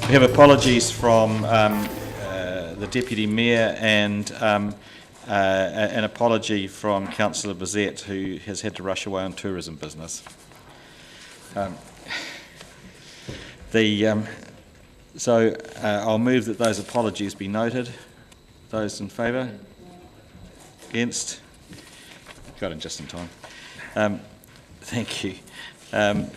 We have apologies from the Deputy Mayor and an apology from Councillor Bizet, who has had to rush away on tourism business. So I'll move that those apologies be noted. Those in favour? Against? Got in just in time. Thank you.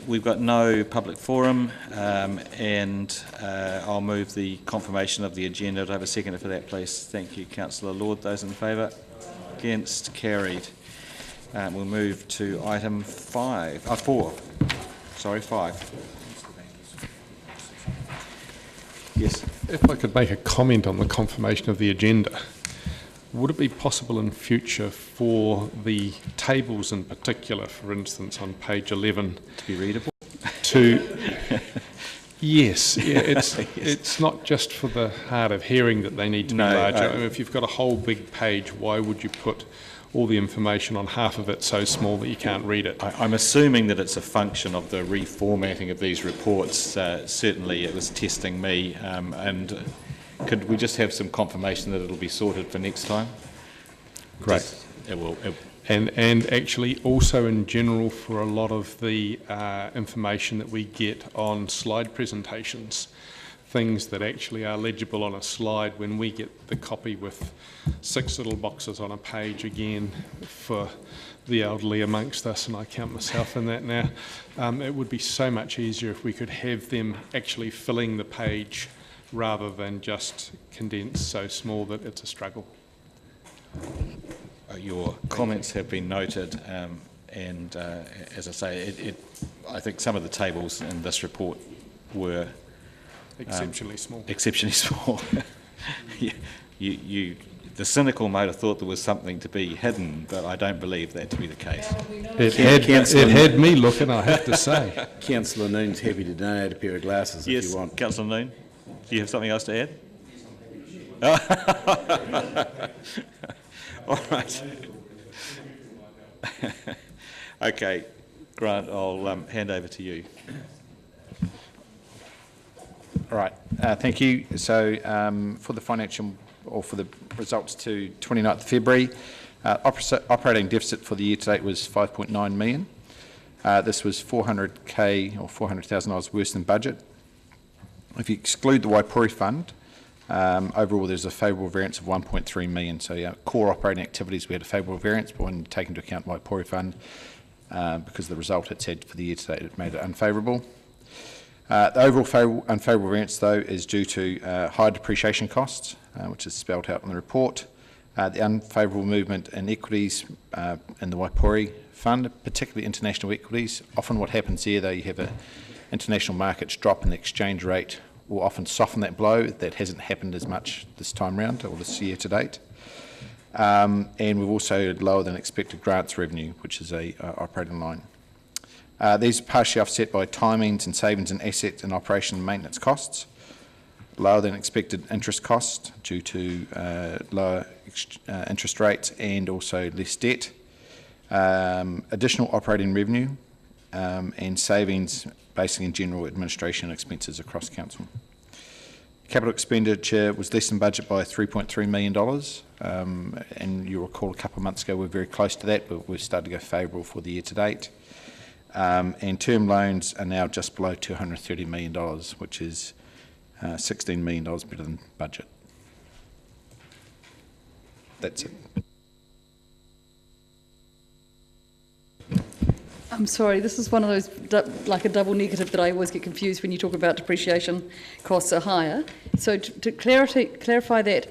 We've got no public forum, and I'll move the confirmation of the agenda. Do I have a seconder for that, please? Thank you, Councillor Lord. Those in favour? Against? Carried. We'll move to item 4. Sorry, 5. Yes. If I could make a comment on the confirmation of the agenda. Would it be possible in future for the tables in particular, for instance, on page 11, to be readable? Yes, yeah, it's not just for the hard of hearing that they need to be larger. If you've got a whole big page, why would you put all the information on half of it so small that you can't read it? I'm assuming that it's a function of the reformatting of these reports. Certainly it was testing me, and could we just have some confirmation that it'll be sorted for next time? Great. It will. And actually also in general for a lot of the information that we get on slide presentations, things that actually are legible on a slide, when we get the copy with 6 little boxes on a page, again, for the elderly amongst us, and I count myself in that now, it would be so much easier if we could have them actually filling the page rather than just condensed so small that it's a struggle. Your comments have been noted, and as I say, I think some of the tables in this report were exceptionally small. Exceptionally small. The cynical might have thought there was something to be hidden, but I don't believe that to be the case. It had me looking, I have to say. Councillor Noon's happy to donate a pair of glasses if you want. Yes, Councillor Noon, do you have something else to add? All right. Okay, Grant, I'll hand over to you. All right, thank you. So for the financial, or for the results to 29th of February, operating deficit for the year to date was 5.9 million. This was 400k or $400,000 worse than budget. If you exclude the Waipori Fund, overall there's a favourable variance of 1.3 million. So yeah, core operating activities we had a favourable variance, but when you take into account Waipori Fund, because the result it said for the year to date, it made it unfavourable. The overall unfavourable variance, though, is due to high depreciation costs, which is spelled out in the report. The unfavourable movement in equities in the Waipori Fund, particularly international equities. Often what happens here, though, you have international markets drop in the exchange rate will often soften that blow. That hasn't happened as much this time round, or this year to date. And we've also had lower than expected grants revenue, which is a operating line. These are partially offset by timings and savings in asset and operation and maintenance costs, lower than expected interest costs due to lower interest rates and also less debt, additional operating revenue, and savings basically in general administration expenses across council. Capital expenditure was less than budget by $3.3 million, and you'll recall a couple of months ago we were very close to that, but we've started to go favourable for the year to date. And term loans are now just below $230 million, which is $16 million better than budget. That's it. I'm sorry, this is one of those, like a double negative that I always get confused when you talk about depreciation costs are higher. So to clarify that,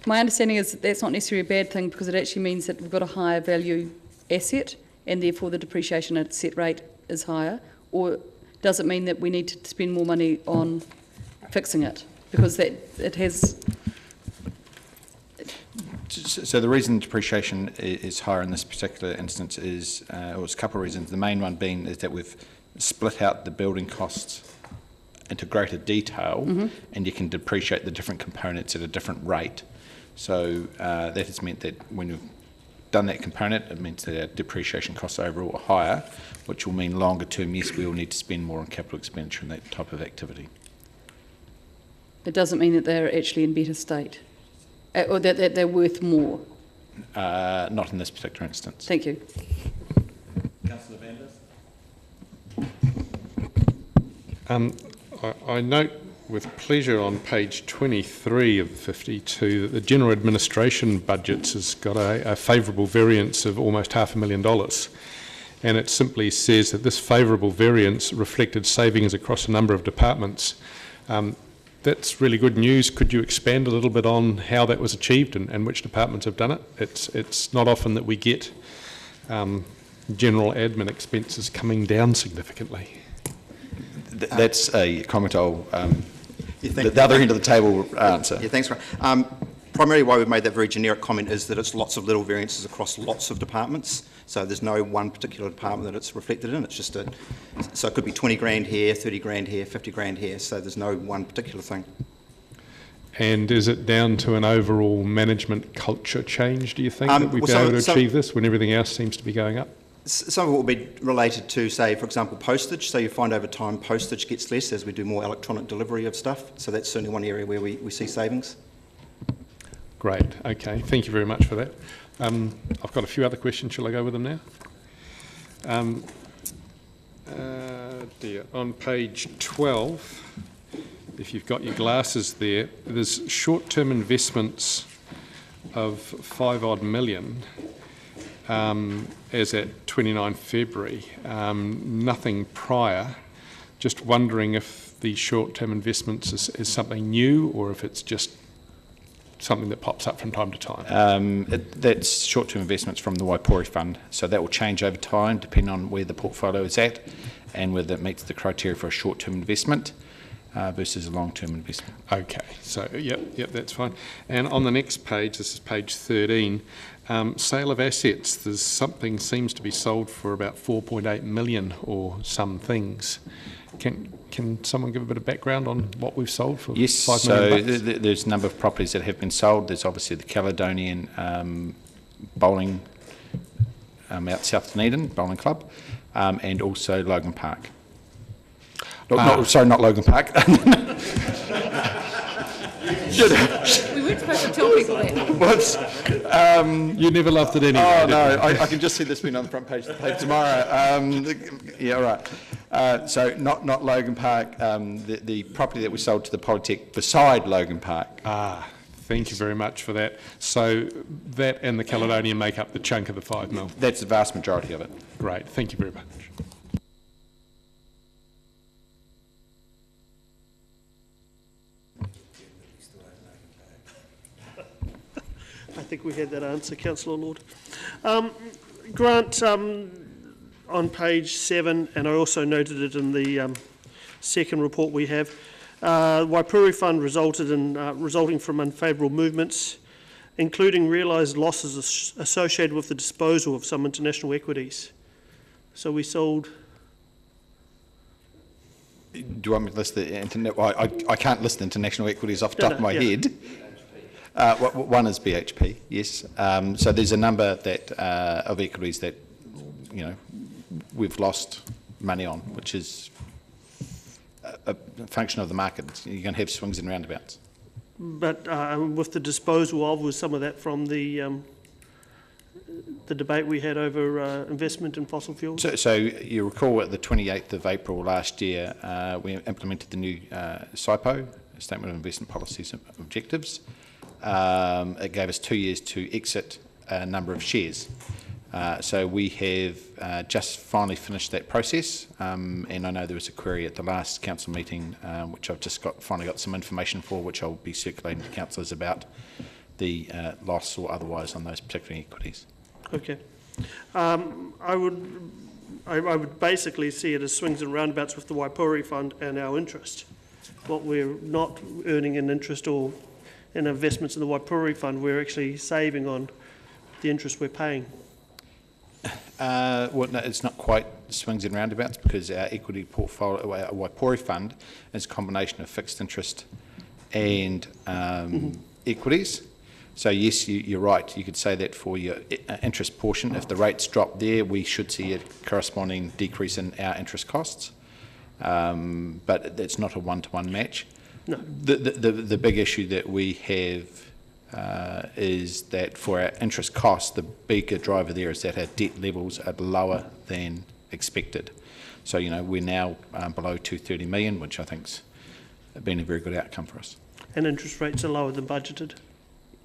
my understanding is that that's not necessarily a bad thing, because it actually means that we've got a higher value asset and therefore the depreciation at set rate is higher, or does it mean that we need to spend more money on fixing it? Because that it has... So the reason depreciation is higher in this particular instance is, or it's a couple of reasons. The main one being is that we've split out the building costs into greater detail, and you can depreciate the different components at a different rate. So that has meant that when you've done that component, it means that our depreciation costs overall are higher, which will mean longer term, yes, we will need to spend more on capital expenditure in that type of activity. It doesn't mean that they're actually in better state, or that they're worth more. Not in this particular instance. Thank you. Councillor Vanders? I note with pleasure on page 23 of 52 that the General Administration budgets has got a favourable variance of almost $500,000. And it simply says that this favourable variance reflected savings across a number of departments. That's really good news. Could you expand a little bit on how that was achieved and which departments have done it? It's not often that we get general admin expenses coming down significantly. That's a comment I'll, the other end of the table answer. Yeah, thanks, Grant. Primarily why we've made that very generic comment is that it's lots of little variances across lots of departments. So there's no one particular department that it's reflected in. It's just so it could be 20 grand here, 30 grand here, 50 grand here. So there's no one particular thing. And is it down to an overall management culture change, do you think, that we've been able to achieve this when everything else seems to be going up? Some of it will be related to, say, for example, postage. So you find over time postage gets less as we do more electronic delivery of stuff. So that's certainly one area where we see savings. Great, okay, thank you very much for that. I've got a few other questions, shall I go with them now? On page 12, if you've got your glasses there, there's short-term investments of 5 odd million as at 29 February, nothing prior. Just wondering if the short-term investments is something new or if it's just something that pops up from time to time? That's short-term investments from the Waipori Fund, so that will change over time depending on where the portfolio is at and whether it meets the criteria for a short-term investment versus a long-term investment. Okay, so yep, that's fine. And on the next page, this is page 13, sale of assets. There's something seems to be sold for about 4.8 million or some things. Can someone give a bit of background on what we've sold for? Yes, $5 million? so there's a number of properties that have been sold. There's obviously the Caledonian bowling out South Dunedin, bowling club, and also Logan Park. Sorry, not Logan Park. We weren't supposed to tell people that. You never loved it anyway. Oh no, I can just see this being on the front page of the paper tomorrow. Yeah, right. So not Logan Park. The property that we sold to the Polytech beside Logan Park. Thank you very much for that. So that and the Caledonian make up the chunk of the 5 mil. That's the vast majority of it. Great. Thank you very much. I think we had that answer, Councillor Lord. Grant, on page 7, and I also noted it in the second report we have, Waipori Fund resulting from unfavourable movements, including realised losses associated with the disposal of some international equities. So we sold... Do you want me to list the internet? Well, I can't list the international equities off the top of my head. One is BHP, yes. So there's a number that of equities that we've lost money on, which is a function of the market. You're going to have swings and roundabouts. But with the disposal of, was some of that from the debate we had over investment in fossil fuels? So you recall at the 28th of April last year, we implemented the new SIPO, Statement of Investment Policies and Objectives. It gave us 2 years to exit a number of shares. So we have just finally finished that process, and I know there was a query at the last council meeting, which I've just finally got some information for, which I'll be circulating to councillors about the loss or otherwise on those particular equities. Okay. I would basically see it as swings and roundabouts with the Waipori Fund and our interest. What we're not earning in interest or in investments in the Waipori Fund, we're actually saving on the interest we're paying. Well, no, it's not quite swings and roundabouts because our equity portfolio, our Waipori Fund, is a combination of fixed interest and equities. So yes, you're right. You could say that for your interest portion, if the rates drop there, we should see a corresponding decrease in our interest costs. But it's not a one-to-one match. No. The big issue that we have is that for our interest costs, the bigger driver there is that our debt levels are lower than expected. So, you know, we're now below 230 million, which I think's been a very good outcome for us. And interest rates are lower than budgeted.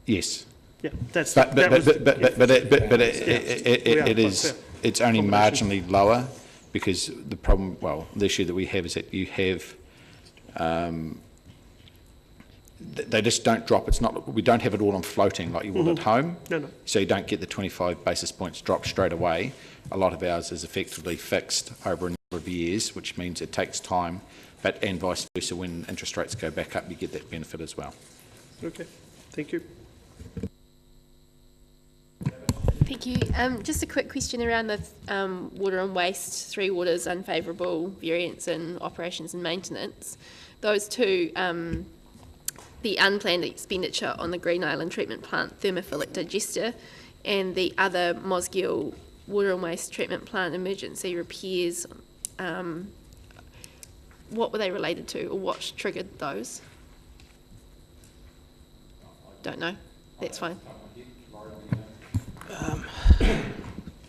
Yes. Yeah, that's But it is, fair. it's only Combination. marginally lower because the problem, well, the issue that we have is that you have, they just don't drop. It's not, we don't have it all on floating like you would at home. No, no. So you don't get the 25 basis points drop straight away. A lot of ours is effectively fixed over a number of years, which means it takes time, but and vice versa, when interest rates go back up, you get that benefit as well. Okay, thank you. Thank you. Just a quick question around the water and waste, three waters, unfavourable variance in operations and maintenance. Those two, the unplanned expenditure on the Green Island treatment plant thermophilic digester and the other Mosgiel water and waste treatment plant emergency repairs, what were they related to, or what triggered those? Don't know. That's fine.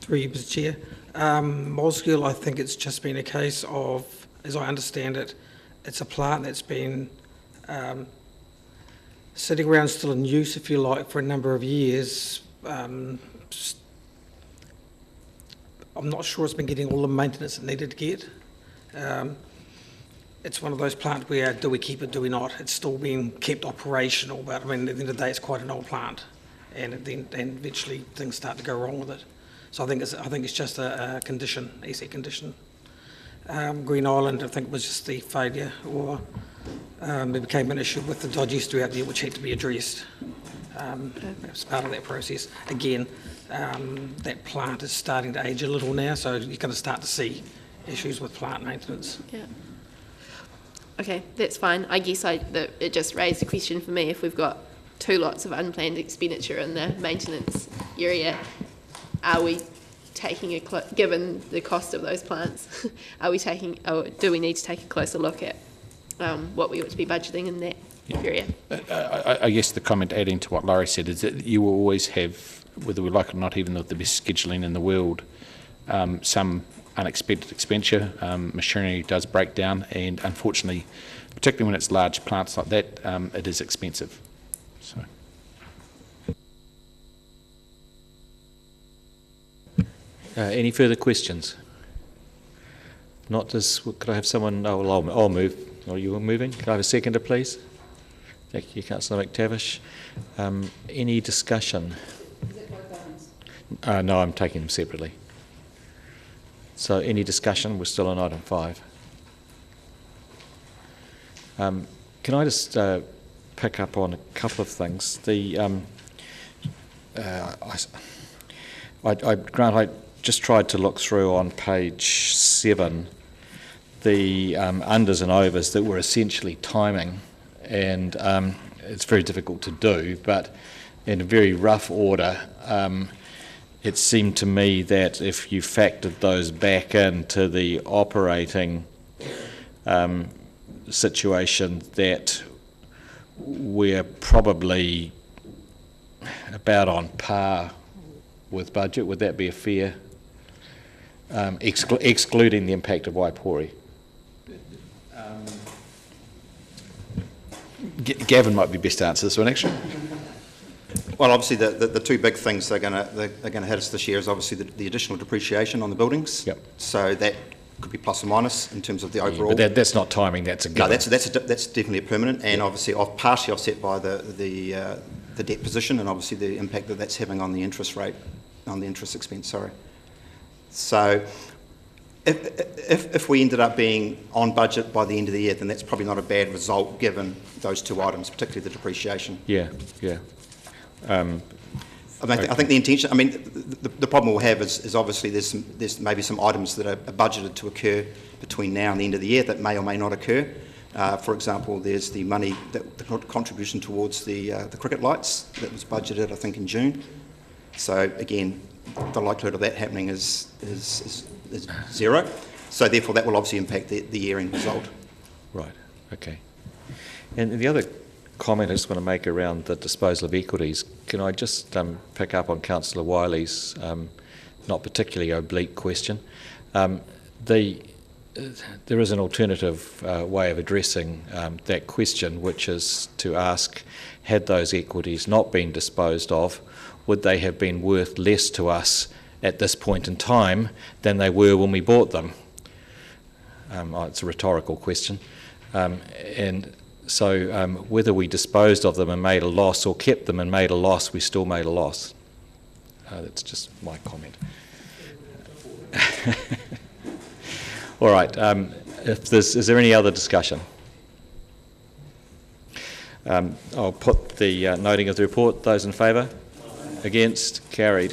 Through you, Mr. Chair. Mosgiel, I think it's just been a case of, as I understand it, it's a plant that's been sitting around still in use, if you like, for a number of years. I'm not sure it's been getting all the maintenance it needed to get. It's one of those plants where do we keep it, do we not? It's still being kept operational, but I mean, at the end of the day, it's quite an old plant. And then eventually things start to go wrong with it. So I think it's just a condition, asset condition. Green Island, I think, was just the failure, or it became an issue with the digester out there, which had to be addressed. As part of that process. Again, that plant is starting to age a little now, so you're going to start to see issues with plant maintenance. Yeah. Okay, that's fine. I guess it just raised a question for me. If we've got two lots of unplanned expenditure in the maintenance area, are we taking given the cost of those plants, are we taking, or do we need to take a closer look at what we ought to be budgeting in that area? I guess the comment adding to what Laurie said is that you will always have, whether we like it or not, even with the best scheduling in the world, some unexpected expenditure. Machinery does break down, and unfortunately, particularly when it's large plants like that, it is expensive. So. Any further questions? Not just, could I have someone, I'll move. Are you moving? Can I have a seconder, please? Thank you, Councillor McTavish. Any discussion? Is it both items? No, I'm taking them separately. So any discussion? We're still on item 5. Can I just pick up on a couple of things? I just tried to look through on page 7 the unders and overs that were essentially timing, and it's very difficult to do, but in a very rough order, it seemed to me that if you factored those back into the operating situation, that we're probably about on par with budget. Would that be a fair, excluding the impact of Waipori? Gavin might be best to answer this one, actually. Well, obviously, the two big things they're going to hit us this year is obviously the additional depreciation on the buildings. Yep. So that could be plus or minus in terms of the overall. But that's not timing. That's a given. No, that's definitely a permanent, and obviously partially offset by the debt position, and obviously the impact that's having on the interest rate, on the interest expense. Sorry. So, if we ended up being on budget by the end of the year, then that's probably not a bad result given those two items, particularly the depreciation. Yeah. I think the intention. I mean, the problem we'll have is obviously there's maybe some items that are budgeted to occur between now and the end of the year that may or may not occur. For example, there's the money, the contribution towards the cricket lights that was budgeted, I think, in June. So again, the likelihood of that happening is zero. So therefore, that will obviously impact the year-end result. Right. Okay. And the other comment I just want to make around the disposal of equities, can I just pick up on Councillor Wiley's not particularly oblique question? There is an alternative way of addressing that question, which is to ask, had those equities not been disposed of, would they have been worth less to us at this point in time than they were when we bought them? It's a rhetorical question. And so whether we disposed of them and made a loss or kept them and made a loss, we still made a loss. That's just my comment. All right. Is there any other discussion? I'll put the noting of the report. Those in favour? Against? Carried.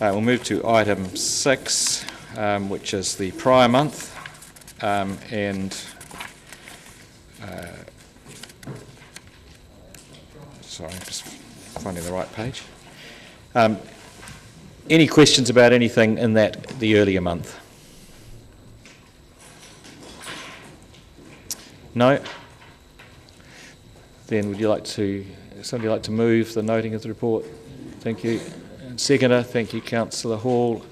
We'll move to item 6, which is the prior month, and sorry, I'm just finding the right page. Any questions about anything in the earlier month? No? Then would you like to, somebody like to move the noting of the report? Thank you. And seconder, thank you, Councillor Hall.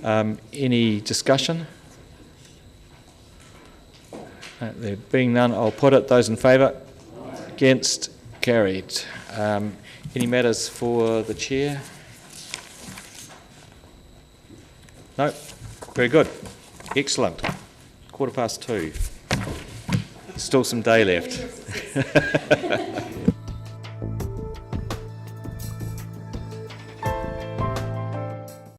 Any discussion? There being none, I'll put it. Those in favour? Against? Carried. Any matters for the chair? No? Very good. Excellent. 2:15. Still some day left.